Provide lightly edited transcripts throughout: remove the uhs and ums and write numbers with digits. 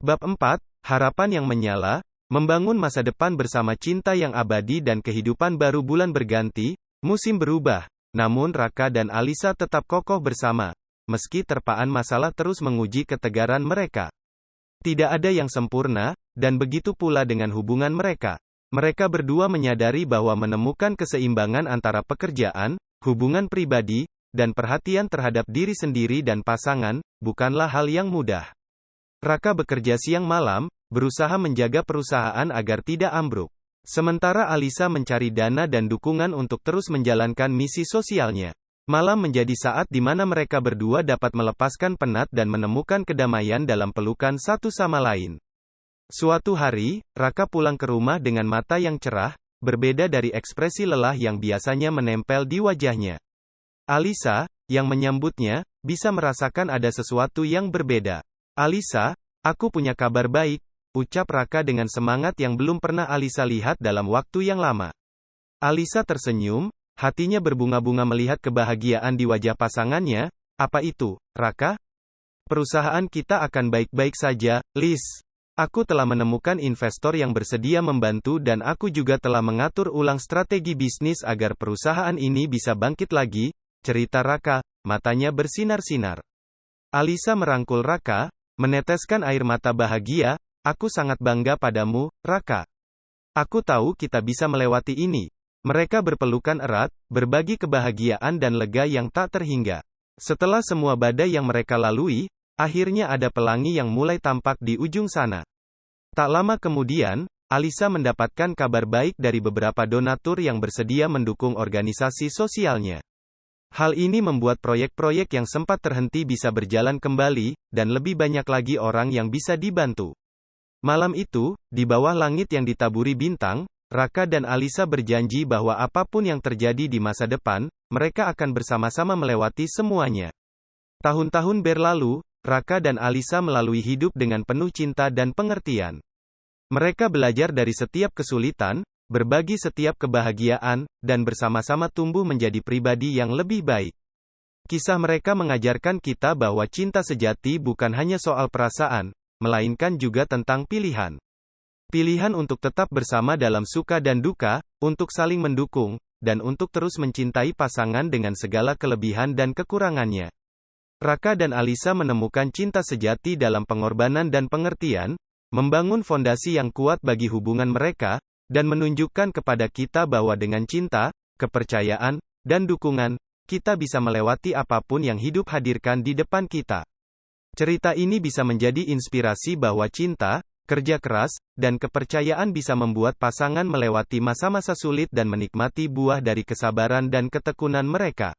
Bab 4, Harapan yang Menyala, membangun masa depan bersama cinta yang abadi dan kehidupan baru. Bulan berganti, musim berubah, namun Raka dan Alisa tetap kokoh bersama, meski terpaan masalah terus menguji ketegaran mereka. Tidak ada yang sempurna, dan begitu pula dengan hubungan mereka. Mereka berdua menyadari bahwa menemukan keseimbangan antara pekerjaan, hubungan pribadi, dan perhatian terhadap diri sendiri dan pasangan, bukanlah hal yang mudah. Raka bekerja siang malam, berusaha menjaga perusahaan agar tidak ambruk. Sementara Alisa mencari dana dan dukungan untuk terus menjalankan misi sosialnya. Malam menjadi saat di mana mereka berdua dapat melepaskan penat dan menemukan kedamaian dalam pelukan satu sama lain. Suatu hari, Raka pulang ke rumah dengan mata yang cerah, berbeda dari ekspresi lelah yang biasanya menempel di wajahnya. Alisa, yang menyambutnya, bisa merasakan ada sesuatu yang berbeda. "Alisa, aku punya kabar baik," ucap Raka dengan semangat yang belum pernah Alisa lihat dalam waktu yang lama. Alisa tersenyum, hatinya berbunga-bunga melihat kebahagiaan di wajah pasangannya. "Apa itu, Raka?" "Perusahaan kita akan baik-baik saja, Liz. Aku telah menemukan investor yang bersedia membantu dan aku juga telah mengatur ulang strategi bisnis agar perusahaan ini bisa bangkit lagi," cerita Raka, matanya bersinar-sinar. Alisa merangkul Raka, meneteskan air mata bahagia. "Aku sangat bangga padamu, Raka. Aku tahu kita bisa melewati ini." Mereka berpelukan erat, berbagi kebahagiaan dan lega yang tak terhingga. Setelah semua badai yang mereka lalui, akhirnya ada pelangi yang mulai tampak di ujung sana. Tak lama kemudian, Alisa mendapatkan kabar baik dari beberapa donatur yang bersedia mendukung organisasi sosialnya. Hal ini membuat proyek-proyek yang sempat terhenti bisa berjalan kembali, dan lebih banyak lagi orang yang bisa dibantu. Malam itu, di bawah langit yang ditaburi bintang, Raka dan Alisa berjanji bahwa apapun yang terjadi di masa depan, mereka akan bersama-sama melewati semuanya. Tahun-tahun berlalu, Raka dan Alisa melalui hidup dengan penuh cinta dan pengertian. Mereka belajar dari setiap kesulitan, berbagi setiap kebahagiaan, dan bersama-sama tumbuh menjadi pribadi yang lebih baik. Kisah mereka mengajarkan kita bahwa cinta sejati bukan hanya soal perasaan, melainkan juga tentang pilihan. Pilihan untuk tetap bersama dalam suka dan duka, untuk saling mendukung, dan untuk terus mencintai pasangan dengan segala kelebihan dan kekurangannya. Raka dan Alisa menemukan cinta sejati dalam pengorbanan dan pengertian, membangun fondasi yang kuat bagi hubungan mereka, dan menunjukkan kepada kita bahwa dengan cinta, kepercayaan, dan dukungan, kita bisa melewati apapun yang hidup hadirkan di depan kita. Cerita ini bisa menjadi inspirasi bahwa cinta, kerja keras, dan kepercayaan bisa membuat pasangan melewati masa-masa sulit dan menikmati buah dari kesabaran dan ketekunan mereka.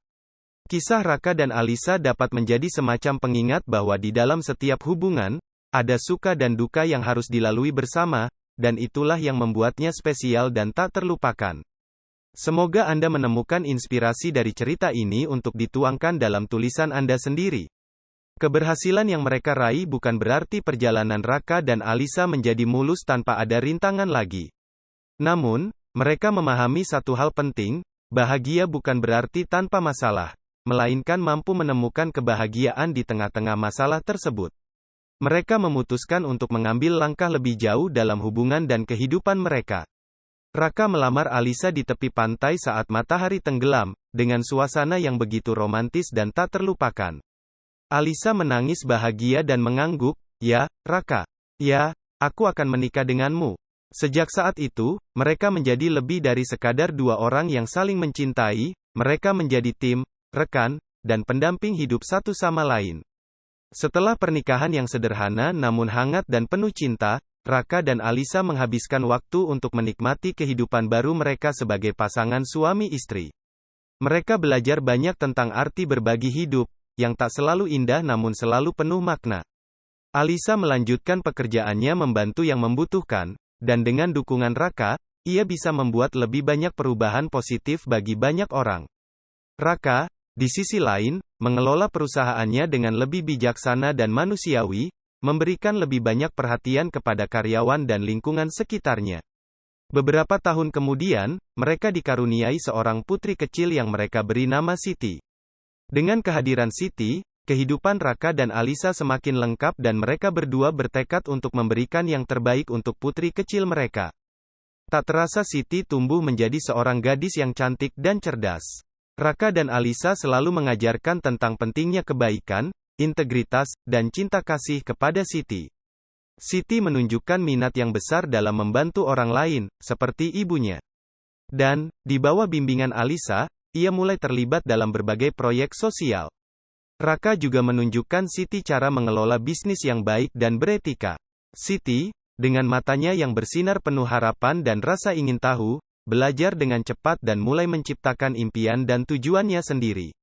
Kisah Raka dan Alisa dapat menjadi semacam pengingat bahwa di dalam setiap hubungan, ada suka dan duka yang harus dilalui bersama, dan itulah yang membuatnya spesial dan tak terlupakan. Semoga Anda menemukan inspirasi dari cerita ini untuk dituangkan dalam tulisan Anda sendiri. Keberhasilan yang mereka raih bukan berarti perjalanan Raka dan Alisa menjadi mulus tanpa ada rintangan lagi. Namun, mereka memahami satu hal penting, bahagia bukan berarti tanpa masalah, melainkan mampu menemukan kebahagiaan di tengah-tengah masalah tersebut. Mereka memutuskan untuk mengambil langkah lebih jauh dalam hubungan dan kehidupan mereka. Raka melamar Alisa di tepi pantai saat matahari tenggelam, dengan suasana yang begitu romantis dan tak terlupakan. Alisa menangis bahagia dan mengangguk, "Ya, Raka. Ya, aku akan menikah denganmu." Sejak saat itu, mereka menjadi lebih dari sekadar dua orang yang saling mencintai, mereka menjadi tim, rekan, dan pendamping hidup satu sama lain. Setelah pernikahan yang sederhana namun hangat dan penuh cinta, Raka dan Alisa menghabiskan waktu untuk menikmati kehidupan baru mereka sebagai pasangan suami istri. Mereka belajar banyak tentang arti berbagi hidup, yang tak selalu indah namun selalu penuh makna. Alisa melanjutkan pekerjaannya membantu yang membutuhkan, dan dengan dukungan Raka, ia bisa membuat lebih banyak perubahan positif bagi banyak orang. Raka, di sisi lain, mengelola perusahaannya dengan lebih bijaksana dan manusiawi, memberikan lebih banyak perhatian kepada karyawan dan lingkungan sekitarnya. Beberapa tahun kemudian, mereka dikaruniai seorang putri kecil yang mereka beri nama Siti. Dengan kehadiran Siti, kehidupan Raka dan Alisa semakin lengkap dan mereka berdua bertekad untuk memberikan yang terbaik untuk putri kecil mereka. Tak terasa Siti tumbuh menjadi seorang gadis yang cantik dan cerdas. Raka dan Alisa selalu mengajarkan tentang pentingnya kebaikan, integritas, dan cinta kasih kepada Siti. Siti menunjukkan minat yang besar dalam membantu orang lain, seperti ibunya. Dan, di bawah bimbingan Alisa, ia mulai terlibat dalam berbagai proyek sosial. Raka juga menunjukkan Siti cara mengelola bisnis yang baik dan beretika. Siti, dengan matanya yang bersinar penuh harapan dan rasa ingin tahu, belajar dengan cepat dan mulai menciptakan impian dan tujuannya sendiri.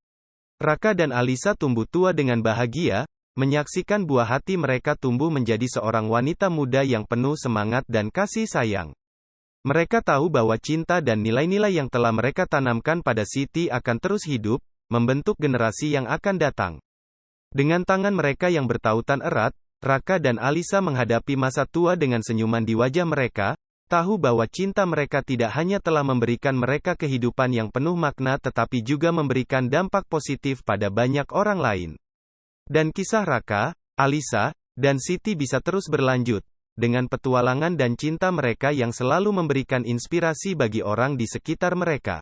Raka dan Alisa tumbuh tua dengan bahagia, menyaksikan buah hati mereka tumbuh menjadi seorang wanita muda yang penuh semangat dan kasih sayang. Mereka tahu bahwa cinta dan nilai-nilai yang telah mereka tanamkan pada Siti akan terus hidup, membentuk generasi yang akan datang. Dengan tangan mereka yang bertautan erat, Raka dan Alisa menghadapi masa tua dengan senyuman di wajah mereka, tahu bahwa cinta mereka tidak hanya telah memberikan mereka kehidupan yang penuh makna tetapi juga memberikan dampak positif pada banyak orang lain. Dan kisah Raka, Alisa, dan Siti bisa terus berlanjut, dengan petualangan dan cinta mereka yang selalu memberikan inspirasi bagi orang di sekitar mereka.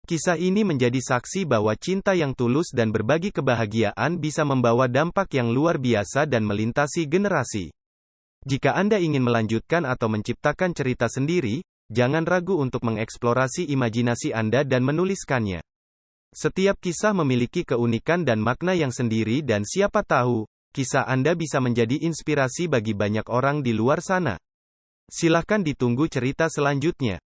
Kisah ini menjadi saksi bahwa cinta yang tulus dan berbagi kebahagiaan bisa membawa dampak yang luar biasa dan melintasi generasi. Jika Anda ingin melanjutkan atau menciptakan cerita sendiri, jangan ragu untuk mengeksplorasi imajinasi Anda dan menuliskannya. Setiap kisah memiliki keunikan dan makna yang sendiri dan siapa tahu, kisah Anda bisa menjadi inspirasi bagi banyak orang di luar sana. Silahkan ditunggu cerita selanjutnya.